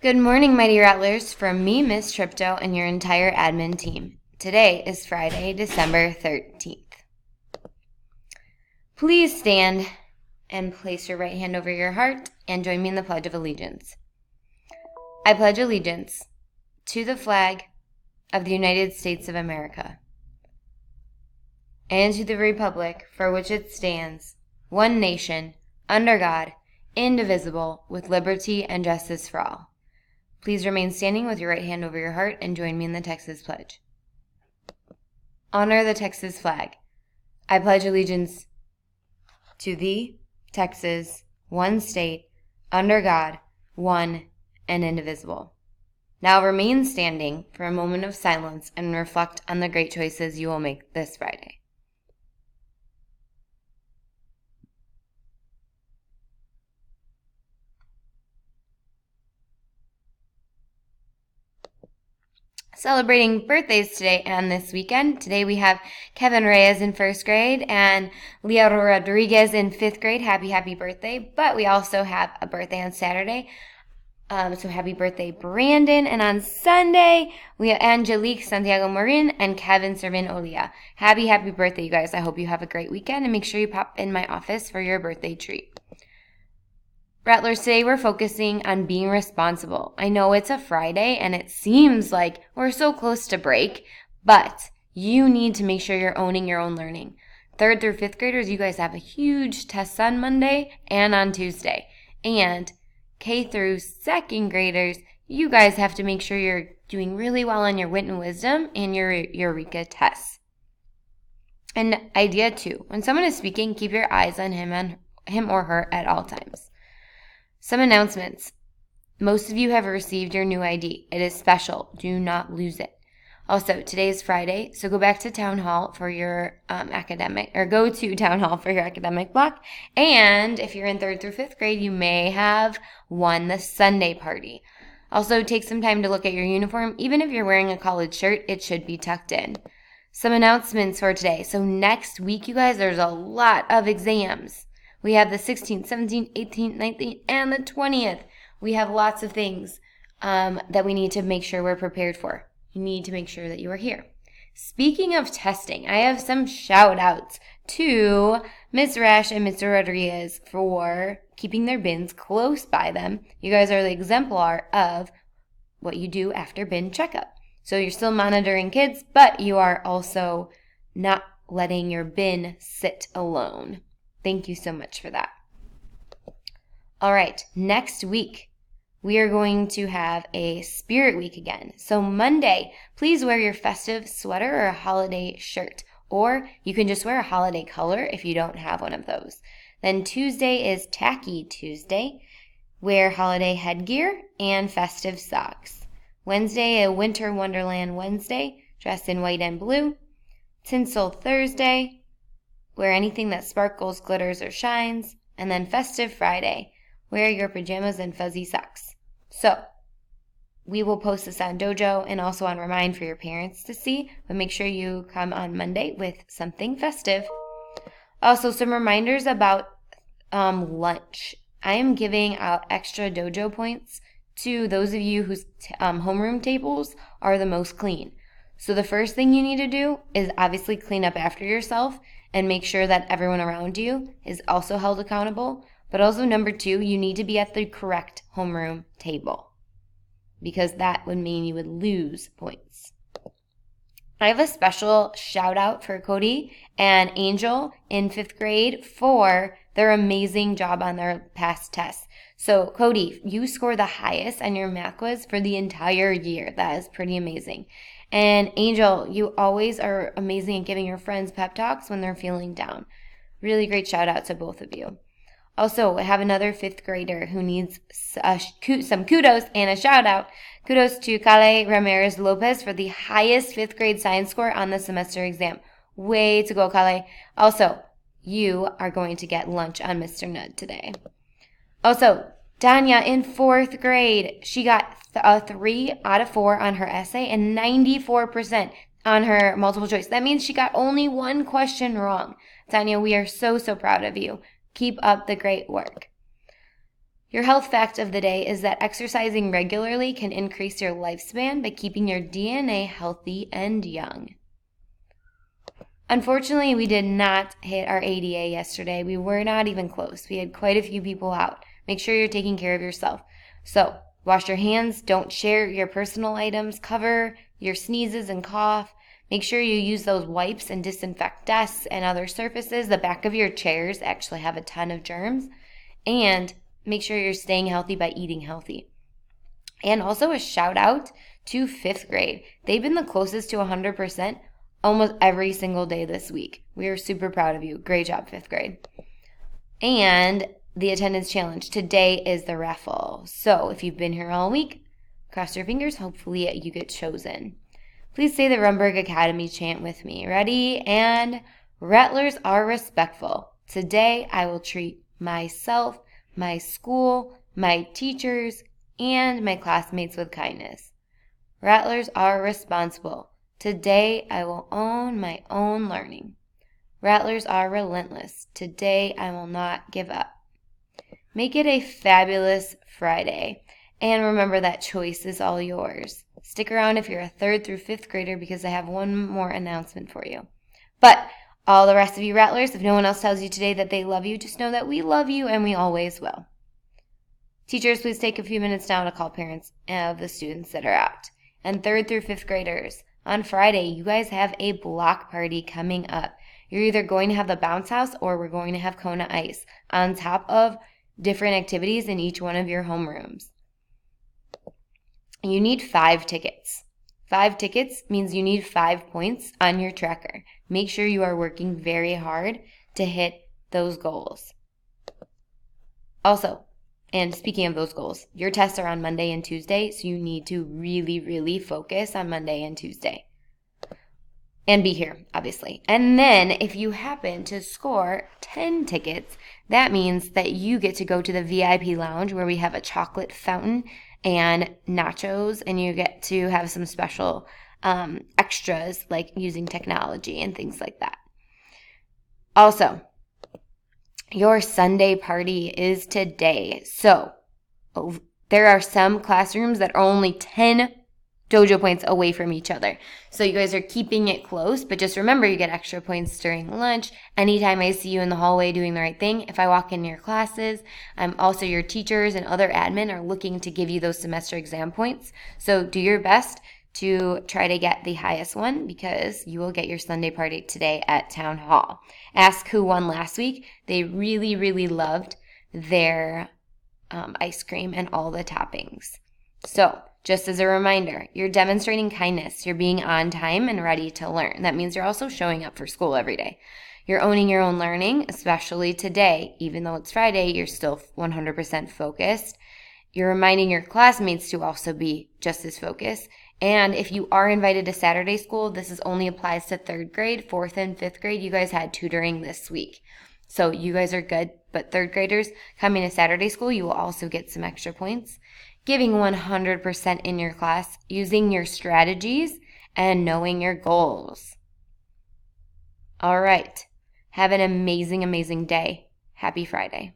Good morning, Mighty Rattlers, from me, Miss Tripto, and your entire admin team. Today is Friday, December 13th. Please stand and place your right hand over your heart and join me in the Pledge of Allegiance. I pledge allegiance to the flag of the United States of America and to the republic for which it stands, one nation, under God, indivisible, with liberty and justice for all. Please remain standing with your right hand over your heart and join me in the Texas Pledge. Honor the Texas flag. I pledge allegiance to thee, Texas, one state, under God, one and indivisible. Now remain standing for a moment of silence and reflect on the great choices you will make this Friday. Celebrating birthdays today and this weekend. Today we have Kevin Reyes in first grade and Leo Rodriguez in fifth grade. Happy birthday. But we also have a birthday on Saturday. So happy birthday, Brandon. And on Sunday, we have Angelique Santiago Marin and Kevin Servin Olia. Happy birthday, you guys. I hope you have a great weekend and make sure you pop in my office for your birthday treat. Rattlers, today we're focusing on being responsible. I know it's a Friday and it seems like we're so close to break, but you need to make sure you're owning your own learning. 3rd through 5th graders, you guys have a huge test on Monday and on Tuesday. And K through 2nd graders, you guys have to make sure you're doing really well on your wit and wisdom and your Eureka tests. And idea 2, when someone is speaking, keep your eyes on him or her at all times. Some announcements. Most of you have received your new ID. It is special. Do not lose it. Also, today is Friday, so go back to town hall for your go to town hall for your academic block. And if you're in 3rd through 5th grade, you may have won the Sunday party. Also, take some time to look at your uniform. Even if you're wearing a college shirt, it should be tucked in. Some announcements for today. So next week, you guys, there's a lot of exams. We have the 16th, 17th, 18th, 19th, and the 20th. We have lots of things that we need to make sure we're prepared for. You need to make sure that you are here. Speaking of testing, I have some shout outs to Ms. Rash and Mr. Rodriguez for keeping their bins close by them. You guys are the exemplar of what you do after bin checkup. So you're still monitoring kids, but you are also not letting your bin sit alone. Thank you so much for that. All right, next week, we are going to have a Spirit Week again. So Monday, please wear your festive sweater or a holiday shirt, or you can just wear a holiday color if you don't have one of those. Then Tuesday is Tacky Tuesday. Wear holiday headgear and festive socks. Wednesday, a Winter Wonderland Wednesday, dress in white and blue. Tinsel Thursday. Wear anything that sparkles, glitters, or shines. And then Festive Friday, wear your pajamas and fuzzy socks. So, we will post this on Dojo and also on Remind for your parents to see, but make sure you come on Monday with something festive. Also, some reminders about lunch. I am giving out extra Dojo points to those of you whose homeroom tables are the most clean. So the first thing you need to do is obviously clean up after yourself and make sure that everyone around you is also held accountable. But also number 2, you need to be at the correct homeroom table because that would mean you would lose points. I have a special shout out for Cody and Angel in 5th grade for their amazing job on their past tests. So Cody, you scored the highest on your math quiz for the entire year. That is pretty amazing. And Angel, you always are amazing at giving your friends pep talks when they're feeling down. Really great shout out to both of you. Also, I have another 5th grader who needs some kudos and a shout out. Kudos to Kale Ramirez Lopez for the highest 5th grade science score on the semester exam. Way to go, Kale. Also, you are going to get lunch on Mr. Nud today. Also, Danya in 4th grade, she got a 3 out of 4 on her essay and 94% on her multiple choice. That means she got only one question wrong. Danya, we are so proud of you. Keep up the great work. Your health fact of the day is that exercising regularly can increase your lifespan by keeping your DNA healthy and young. Unfortunately, we did not hit our ADA yesterday. We were not even close. We had quite a few people out. Make sure you're taking care of yourself. So, wash your hands. Don't share your personal items. Cover your sneezes and cough. Make sure you use those wipes and disinfect desks and other surfaces. The back of your chairs actually have a ton of germs. And make sure you're staying healthy by eating healthy. And also a shout out to 5th grade. They've been the closest to 100% almost every single day this week. We are super proud of you. Great job, 5th grade. And the attendance challenge. Today is the raffle. So if you've been here all week, cross your fingers. Hopefully you get chosen. Please say the Rumberg Academy chant with me. Ready? And Rattlers are respectful. Today I will treat myself, my school, my teachers, and my classmates with kindness. Rattlers are responsible. Today I will own my own learning. Rattlers are relentless. Today I will not give up. Make it a fabulous Friday. And remember that choice is all yours. Stick around if you're a 3rd through 5th grader because I have one more announcement for you. But all the rest of you Rattlers, if no one else tells you today that they love you, just know that we love you and we always will. Teachers, please take a few minutes now to call parents of the students that are out. And 3rd through 5th graders, on Friday, you guys have a block party coming up. You're either going to have the bounce house or we're going to have Kona Ice on top of different activities in each one of your homerooms. You need 5 tickets. 5 tickets means you need 5 points on your tracker. Make sure you are working very hard to hit those goals. Also, and speaking of those goals, your tests are on Monday and Tuesday, so you need to really, really focus on Monday and Tuesday. And be here, obviously. And then if you happen to score 10 tickets, that means that you get to go to the VIP lounge where we have a chocolate fountain and nachos, and you get to have some special extras like using technology and things like that. Also, your Sunday party is today. So there are some classrooms that are only 10 dojo points away from each other. So you guys are keeping it close, but just remember you get extra points during lunch. Anytime I see you in the hallway doing the right thing, if I walk in your classes, also your teachers and other admin are looking to give you those semester exam points. So do your best to try to get the highest one because you will get your Sunday party today at Town Hall. Ask who won last week. They really, really loved their ice cream and all the toppings. So just as a reminder, you're demonstrating kindness. You're being on time and ready to learn. That means you're also showing up for school every day. You're owning your own learning, especially today. Even though it's Friday, you're still 100% focused. You're reminding your classmates to also be just as focused. And if you are invited to Saturday school, this only applies to 3rd grade, 4th, and 5th grade. You guys had tutoring this week. So you guys are good. But 3rd graders coming to Saturday school, you will also get some extra points. Giving 100% in your class, using your strategies, and knowing your goals. All right. Have an amazing, amazing day. Happy Friday.